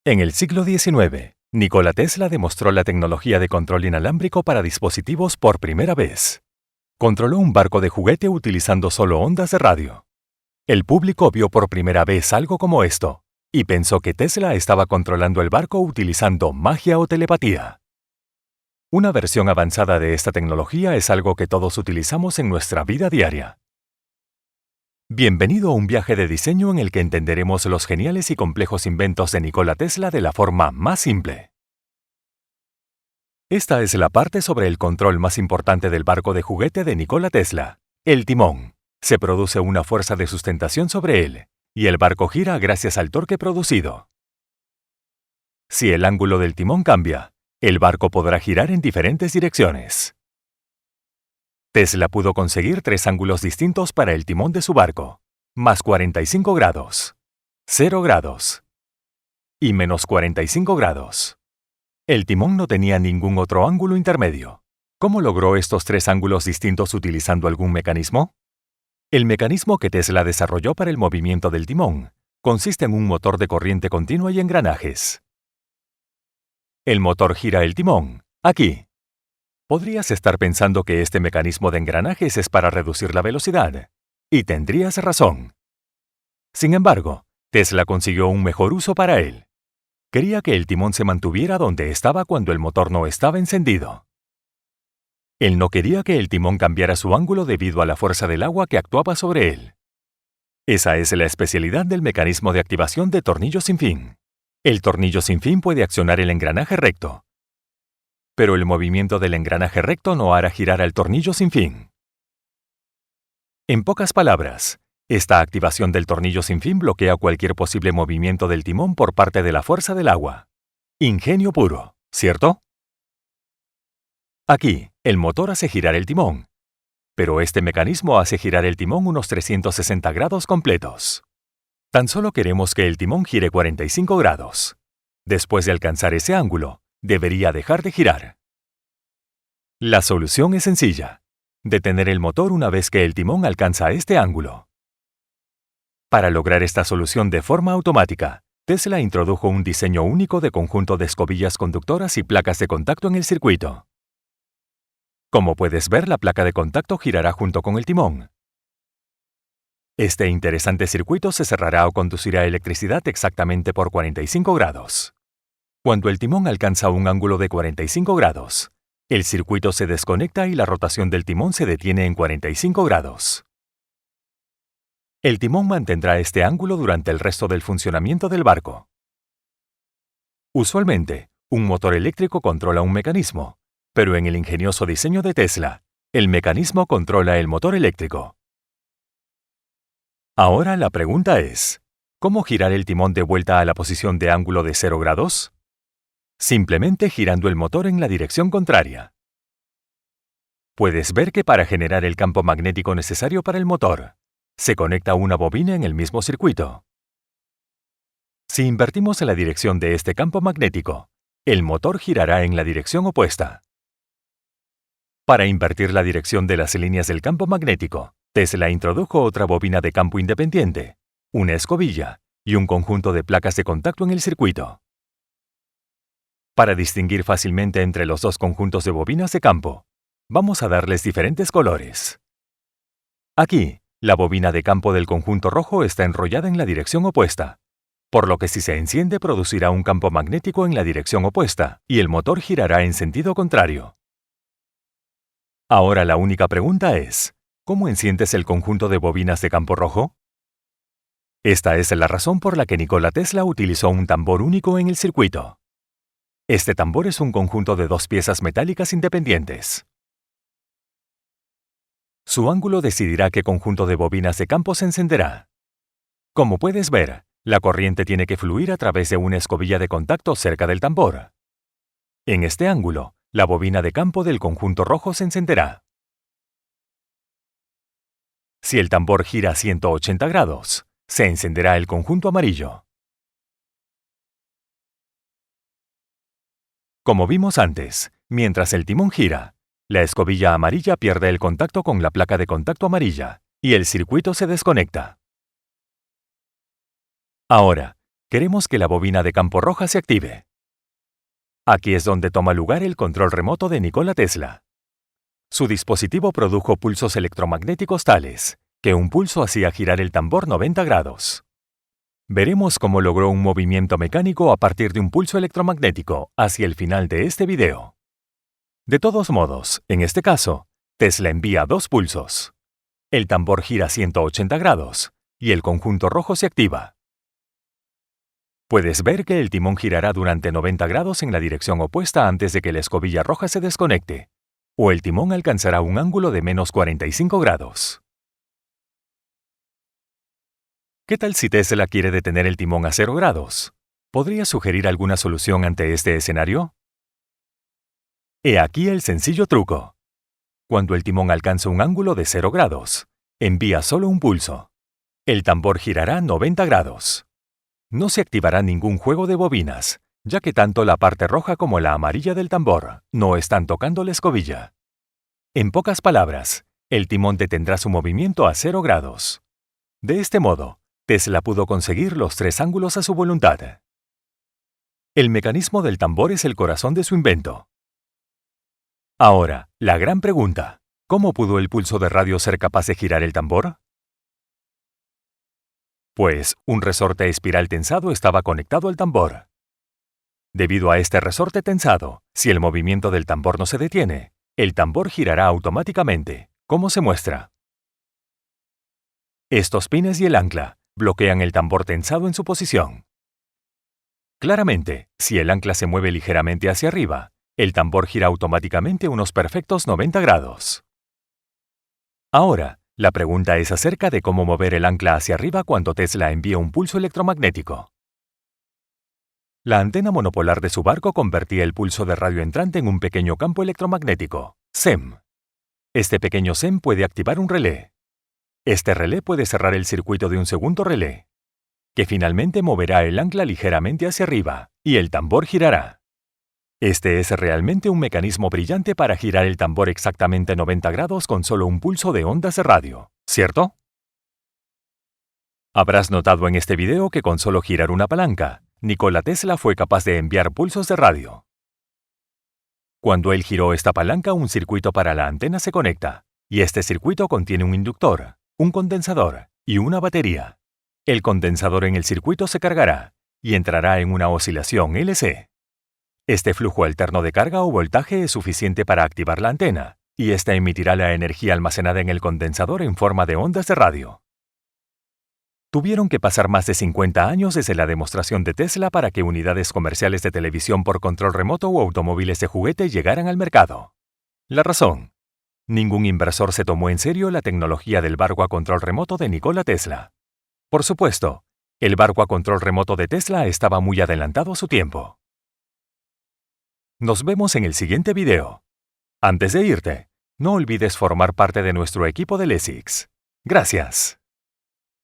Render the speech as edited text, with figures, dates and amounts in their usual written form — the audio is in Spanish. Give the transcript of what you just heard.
En el siglo XIX, Nikola Tesla demostró la tecnología de control inalámbrico para dispositivos por primera vez. Controló un barco de juguete utilizando solo ondas de radio. El público vio por primera vez algo como esto, y pensó que Tesla estaba controlando el barco utilizando magia o telepatía. Una versión avanzada de esta tecnología es algo que todos utilizamos en nuestra vida diaria. Bienvenido a un viaje de diseño en el que entenderemos los geniales y complejos inventos de Nikola Tesla de la forma más simple. Esta es la parte sobre el control más importante del barco de juguete de Nikola Tesla, el timón. Se produce una fuerza de sustentación sobre él, y el barco gira gracias al torque producido. Si el ángulo del timón cambia, el barco podrá girar en diferentes direcciones. Tesla pudo conseguir 3 ángulos distintos para el timón de su barco: más 45 grados, 0 grados y menos 45 grados. El timón no tenía ningún otro ángulo intermedio. ¿Cómo logró estos 3 ángulos distintos utilizando algún mecanismo? El mecanismo que Tesla desarrolló para el movimiento del timón consiste en un motor de corriente continua y engranajes. El motor gira el timón, aquí. Podrías estar pensando que este mecanismo de engranajes es para reducir la velocidad, y tendrías razón. Sin embargo, Tesla consiguió un mejor uso para él. Quería que el timón se mantuviera donde estaba cuando el motor no estaba encendido. Él no quería que el timón cambiara su ángulo debido a la fuerza del agua que actuaba sobre él. Esa es la especialidad del mecanismo de activación de tornillo sin fin. El tornillo sin fin puede accionar el engranaje recto, pero el movimiento del engranaje recto no hará girar al tornillo sin fin. En pocas palabras, esta activación del tornillo sin fin bloquea cualquier posible movimiento del timón por parte de la fuerza del agua. Ingenio puro, ¿cierto? Aquí, el motor hace girar el timón, pero este mecanismo hace girar el timón unos 360 grados completos. Tan solo queremos que el timón gire 45 grados. Después de alcanzar ese ángulo, debería dejar de girar. La solución es sencilla: detener el motor una vez que el timón alcanza este ángulo. Para lograr esta solución de forma automática, Tesla introdujo un diseño único de conjunto de escobillas conductoras y placas de contacto en el circuito. Como puedes ver, la placa de contacto girará junto con el timón. Este interesante circuito se cerrará o conducirá electricidad exactamente por 45 grados. Cuando el timón alcanza un ángulo de 45 grados, el circuito se desconecta y la rotación del timón se detiene en 45 grados. El timón mantendrá este ángulo durante el resto del funcionamiento del barco. Usualmente, un motor eléctrico controla un mecanismo, pero en el ingenioso diseño de Tesla, el mecanismo controla el motor eléctrico. Ahora la pregunta es: ¿cómo girar el timón de vuelta a la posición de ángulo de 0 grados? Simplemente girando el motor en la dirección contraria. Puedes ver que para generar el campo magnético necesario para el motor, se conecta una bobina en el mismo circuito. Si invertimos la dirección de este campo magnético, el motor girará en la dirección opuesta. Para invertir la dirección de las líneas del campo magnético, Tesla introdujo otra bobina de campo independiente, una escobilla y un conjunto de placas de contacto en el circuito. Para distinguir fácilmente entre los dos conjuntos de bobinas de campo, vamos a darles diferentes colores. Aquí, la bobina de campo del conjunto rojo está enrollada en la dirección opuesta, por lo que si se enciende producirá un campo magnético en la dirección opuesta y el motor girará en sentido contrario. Ahora la única pregunta es: ¿cómo enciendes el conjunto de bobinas de campo rojo? Esta es la razón por la que Nikola Tesla utilizó un tambor único en el circuito. Este tambor es un conjunto de 2 piezas metálicas independientes. Su ángulo decidirá qué conjunto de bobinas de campo se encenderá. Como puedes ver, la corriente tiene que fluir a través de una escobilla de contacto cerca del tambor. En este ángulo, la bobina de campo del conjunto rojo se encenderá. Si el tambor gira a 180 grados, se encenderá el conjunto amarillo. Como vimos antes, mientras el timón gira, la escobilla amarilla pierde el contacto con la placa de contacto amarilla, y el circuito se desconecta. Ahora, queremos que la bobina de campo roja se active. Aquí es donde toma lugar el control remoto de Nikola Tesla. Su dispositivo produjo pulsos electromagnéticos tales que un pulso hacía girar el tambor 90 grados. Veremos cómo logró un movimiento mecánico a partir de un pulso electromagnético hacia el final de este video. De todos modos, en este caso, Tesla envía 2 pulsos. El tambor gira 180 grados y el conjunto rojo se activa. Puedes ver que el timón girará durante 90 grados en la dirección opuesta antes de que la escobilla roja se desconecte, o el timón alcanzará un ángulo de menos 45 grados. ¿Qué tal si Tesla quiere detener el timón a 0 grados? ¿Podría sugerir alguna solución ante este escenario? He aquí el sencillo truco. Cuando el timón alcanza un ángulo de 0 grados, envía solo un pulso. El tambor girará 90 grados. No se activará ningún juego de bobinas, ya que tanto la parte roja como la amarilla del tambor no están tocando la escobilla. En pocas palabras, el timón detendrá su movimiento a 0 grados. De este modo, Tesla pudo conseguir los 3 ángulos a su voluntad. El mecanismo del tambor es el corazón de su invento. Ahora, la gran pregunta: ¿cómo pudo el pulso de radio ser capaz de girar el tambor? Pues, un resorte espiral tensado estaba conectado al tambor. Debido a este resorte tensado, si el movimiento del tambor no se detiene, el tambor girará automáticamente, como se muestra. Estos pines y el ancla bloquean el tambor tensado en su posición. Claramente, si el ancla se mueve ligeramente hacia arriba, el tambor gira automáticamente unos perfectos 90 grados. Ahora, la pregunta es acerca de cómo mover el ancla hacia arriba cuando Tesla envía un pulso electromagnético. La antena monopolar de su barco convertía el pulso de radio entrante en un pequeño campo electromagnético, SEM. Este pequeño SEM puede activar un relé. Este relé puede cerrar el circuito de un segundo relé, que finalmente moverá el ancla ligeramente hacia arriba, y el tambor girará. Este es realmente un mecanismo brillante para girar el tambor exactamente 90 grados con solo un pulso de ondas de radio, ¿cierto? Habrás notado en este video que con solo girar una palanca, Nikola Tesla fue capaz de enviar pulsos de radio. Cuando él giró esta palanca, un circuito para la antena se conecta, y este circuito contiene un inductor, un condensador y una batería. El condensador en el circuito se cargará y entrará en una oscilación LC. Este flujo alterno de carga o voltaje es suficiente para activar la antena, y esta emitirá la energía almacenada en el condensador en forma de ondas de radio. Tuvieron que pasar más de 50 años desde la demostración de Tesla para que unidades comerciales de televisión por control remoto o automóviles de juguete llegaran al mercado. La razón: ningún inversor se tomó en serio la tecnología del barco a control remoto de Nikola Tesla. Por supuesto, el barco a control remoto de Tesla estaba muy adelantado a su tiempo. Nos vemos en el siguiente video. Antes de irte, no olvides formar parte de nuestro equipo de LESIX. Gracias.